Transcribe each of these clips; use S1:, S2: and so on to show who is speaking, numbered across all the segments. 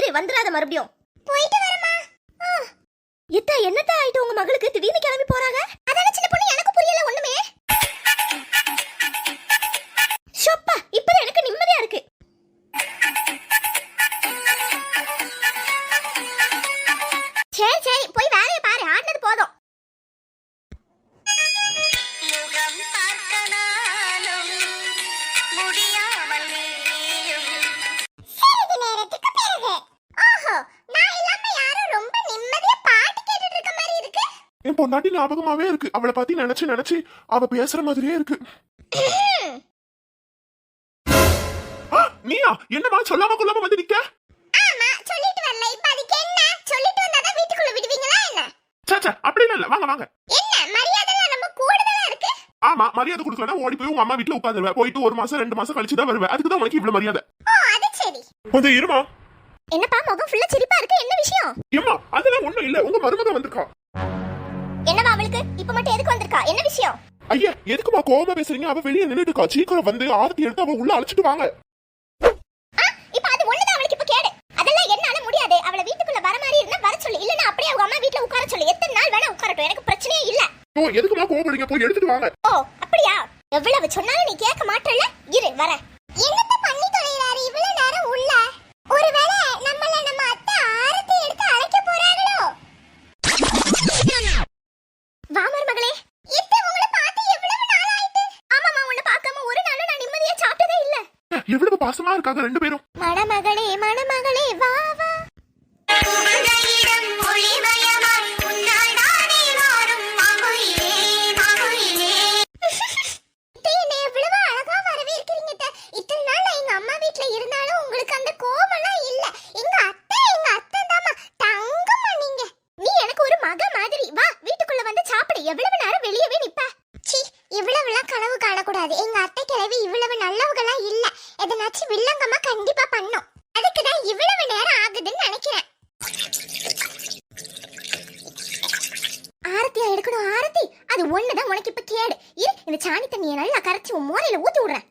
S1: இரு வந்துராத மறுபடியும். போயிட்டு வரமா. இத்த என்னத்த ஆயிட்டு உங்க மகளுக்கு திடீர்னு கிளம்பி போறாங்க? அதான சின்ன பொண்ணு, எனக்கு புரியல ஒண்ணுமே. ஷோப்பா இப்போ எனக்கு நிம்மதியா இருக்கு. சரி சரி போய் வேலையை பாரு, ஆடினது போதும்.
S2: என் பொண்டாட்டி ஞாபகமாவே இருக்கு. அவளை பத்தி நினைச்சு நினைச்சு அவ பேசுற மாதிரியே இருக்கு. நீயா என்னமா சொல்லாம கொள்ளாம வந்து நிக்க?
S1: ஆமா சொல்லிட்டு வரல, இப்ப அதுக்கு என்ன? சொல்லிட்டு வந்தாத வீட்டுக்குள்ள விடுவீங்களா என்ன?
S2: சச்ச அப்படி இல்ல, வாங்க வாங்க.
S1: என்ன மரியாதை ரொம்ப கூடுதலா இருக்கு?
S2: ஆமா மரியாதை கொடுக்கலனா ஓடி போய் உங்க அம்மா வீட்ல உட்கார்ந்துருவ. போயிட்டு 1 மாசம் 2 மாசம் கழிச்சு தான் வருவ. அதுக்கு தான் உனக்கு இவ்வளவு மரியாதை.
S1: ஓ அது சரி.
S2: கொஞ்சம் இருமா.
S1: என்னப்பா முகம் ஃபுல்லா சிரிப்பா இருக்கு, என்ன விஷயம்?
S2: ஏம்மா அதெல்லாம் ஒண்ணும் இல்ல, உங்க மருமக வந்திருக்கா.
S1: என்னவா அவளுக்கு இப்ப மட்டும் எதுக்கு வந்திருக்கா, என்ன விஷயம்?
S2: ஐயா எதுக்குமா கோவமா பேசுறீங்க? அவ வெளியே நின்னுட்டு இருக்கா. சீக்கிரம் வந்து ஆரத்தி எடுத்து அவ உள்ள அழைச்சிட்டு வாங்க.
S1: இப்ப அது ஒண்ணுதான் அவளுக்கு இப்ப கேடு. அதெல்லாம் என்னால முடியாது. அவளை வீட்டுக்குள்ள வர மாதிரி இருந்தா வர சொல்லு, இல்லனா அப்படியே அவங்க அம்மா வீட்ல உட்கார சொல்லு. எத்தனை நாள் வேணா உட்காரட்டும், எனக்கு பிரச்சனையே இல்ல.
S2: ஓ எதுக்குமா கோவப்படுறீங்க? போய் எடுத்துட்டு வாங்க.
S1: ஓ அப்படியா? எவ்வளவு சொன்னாலும் நீ கேட்க மாட்டல. இரு வர. என்னத்த பண்ணி தொலைறாரு இவ்வளவு நேரம் உள்ள? ஒருவேளை நம்ம அத்தை ஆரத்தி எடுத்து அழைக்க போறாங்களோ? வாமர் மகளே, இத்தை உங்களை பார்த்து எவ்வளவு நாள் ஆயிட்டு? ஆமாமா, உன்னை பார்க்காம ஒரு நாளும் நான் நிம்மதியா சாப்பிட்டதே இல்ல.
S2: எவ்வளவு பாசமா இருக்காங்க ரெண்டு பேரும்.
S1: மணமகளே மணமகளே வா வா. எவ்வளவு நேரம் வெளியவே நிப்ப? சி இவ்வளவுலாம் கனவு காணக்கூடாது. எங்க அத்தை கிழவி இவ்வளவு நல்லவங்களா இல்ல. எதனாச்சும் வில்லங்கமா கண்டிப்பா பண்ணும். அதுக்கு தான் இவ்வளவு நேரம் ஆகுதுன்னு நினைக்கிறேன். ஆரத்தியா எடுக்கணும் ஆரத்தி, அது ஒண்ணுதான் உனக்கு இப்ப கேடு. இரு இந்த சாணி தண்ணியை நல்லா கரைச்சி உன் மோரையில ஊத்தி விடுறேன்.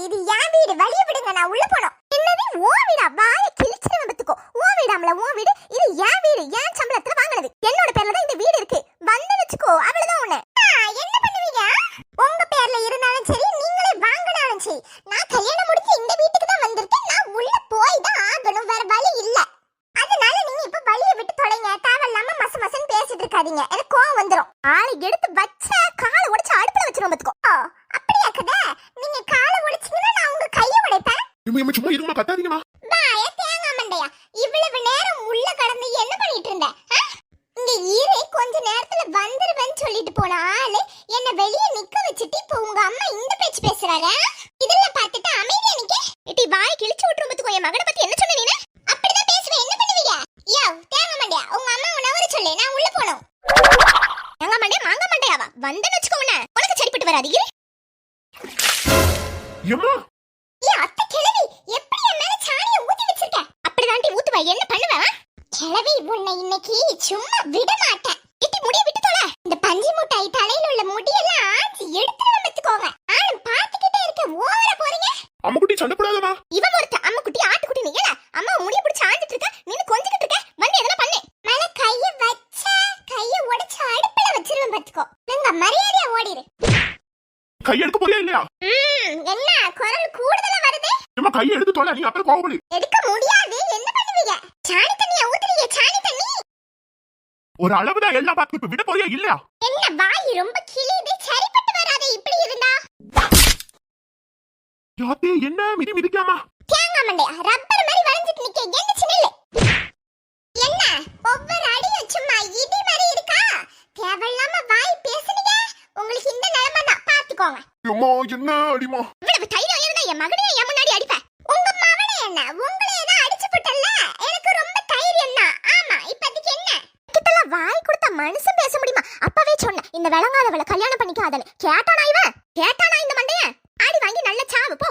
S1: இது என் வீடு, வழிய விடுங்க, நான் உள்ள போணும். என்னது ஓ வீடா? வாய கிழிச்சிடுவேன் பத்துக்கோ. ஓ வீடாம்ல ஓ வீடு, இது என் வீடு, என் சம்பளத்துல வாங்குனது. என்னோட பேர்ல தான் இந்த வீடு இருக்கு. வந்து வெச்சுக்கோ, அவ்வளவுதான். உன்னை என்ன பண்ணுவீங்க? உங்க பேர்ல இருந்தாலும் சரி, நீங்களே வாங்கினாலும் சரி, நான் கல்யாணம் முடிச்சு இந்த வீட்டுக்கு தான் வந்திருக்கேன். நான் உள்ள போய் தான் ஆகணும், வேற வழி இல்ல. அதனால நீங்க இப்ப வழிய விட்டு தொலைங்க. தேவையில்லாம மச மசன்னு பேசிட்டு இருக்காதீங்க, எனக்கு கோவம் வந்துரும். ஆளை எடுத்து வச்ச காலை உடைச்சு அடுப்புல வச்சிரும் பத்துக்கோ. அப்படியா கதை? நீங்க காலை உடைச்சீங்கன்னா நான் உங்க கையை உடைப்பேன்.
S2: சும்மா இருமா, கத்தாதீங்கமா.
S1: வாய தேங்காய் மண்டையா, இவ்வளவு நேரம் உள்ள கடந்து என்ன பண்ணிட்டு இருந்த? இங்க ஈரே கொஞ்ச நேரத்துல வந்துருவேன்னு சொல்லிட்டு போன ஆளு என்ன வெளியே நிக்க வச்சுட்டு இப்ப உங்க அம்மா இந்த பேச்சு பேசுறாங்க. இதெல்லாம் பார்த்துட்டு அமைதியா நிக்க. இட்டி வாய கிழிச்சு விட்டுரும் பத்துக்கோ. என் மகனை பத்தி என்ன சொன்ன நீ? அப்படிதான் பேசுவேன், என்ன பண்ணுவீங்க? யோ தேங்காய் மண்டையா, உங்க அம்மா உன்ன வர சொல்லு, நான் உள்ள போணும். தேங்காய் மண்டையா மாங்க மண்டையாவா வந்தன்னு வச்சுக்கோ. உனக்கு சரிப்பட்டு வராது.
S2: ஏம்மா
S1: ஏ அத்தை கிழவி, எப்படி என் மேல சாணியை ஊத்தி வச்சிருக்க? அப்படிதான்டி ஊத்துவ, என்ன பண்ணுவ? கிழவி உன்னை இன்னைக்கு சும்மா விட மாட்டேன். இட்டி முடிய விட்டு தொலை. இந்த பஞ்சு முட்டாய் தலையில உள்ள முடியெல்லாம் ஆஞ்சி எடுத்துட்டு வந்துக்கோங்க. ஆளும் பாத்துக்கிட்டே இருக்க, ஓவரா போறீங்க.
S2: அம்முக்குட்டி சண்டை போடாதமா.
S1: இவன் ஒருத்த அம்முக்குட்டி ஆட்டுக்குட்டி. நீ ஏல அம்மா முடிய பிடிச்சு ஆஞ்சிட்டு இருக்க, நின்னு கொஞ்சிக்கிட்டு இருக்க. வந்து எதனா பண்ணு. மேல கைய வச்ச கைய உடைச்சு அடுப்புல வச்சிருவேன் பாத்துக்கோ. நீங்க மரியாதையா ஓடிரு.
S2: கை எடுக்க போறியா இல்லையா?
S1: என்ன குரல் கூடுதலா வருது?
S2: ஏம்மா கை எடுத்து தொலை, நீ அப்புறம் கோவப்படு.
S1: எடுக்க முடியாது, என்ன பண்ணுவீங்க? சாணி தண்ணியா ஊத்துறீங்க, சாணி தண்ணி.
S2: ஒரு அளவுதான் எல்லாம் பார்த்து இப்ப விட போறியா இல்லையா?
S1: என்ன வாய் ரொம்ப கிளியுது, சரிப்பட்டு வராதே இப்படி இருந்தா.
S2: யாத்தே என்ன மிதி மிதிக்காமா?
S1: தேங்காய் மண்டையா, ரப்பர் மாதிரி வளைஞ்சிட்டு நிக்க, என்ன சின்னல? என்ன ஒவ்வொரு அடியும் சும்மா இடி மாதிரி இருக்கா? தேவையில்லாம வாய் பேசுனீங்க, உங்களுக்கு இந்த நிலைமை தான் பாத்துக்கோங்க. போங்க.
S2: அம்மா என்ன அடிமா?
S1: இவ்வளவு தைரியம் இருந்தா என் மகனையே என் முன்னாடி அடிப்ப. உங்க மகனே என்ன உங்களையே தான் அடிச்சு போட்டல்ல. எனக்கு ரொம்ப தைரியம் தான். ஆமா இப்போதைக்கு என்ன கிட்டலாம் வாய் கொடுத்த மனுஷன் பேச முடியுமா? அப்பவே சொன்னேன் இந்த விளங்காதவளை கல்யாணம் பண்ணிக்காதன்னு. கேட்டானா இவன்? கேட்டானா இந்த மண்டைய? ஆடி வாங்கி நல்ல சாவு போ.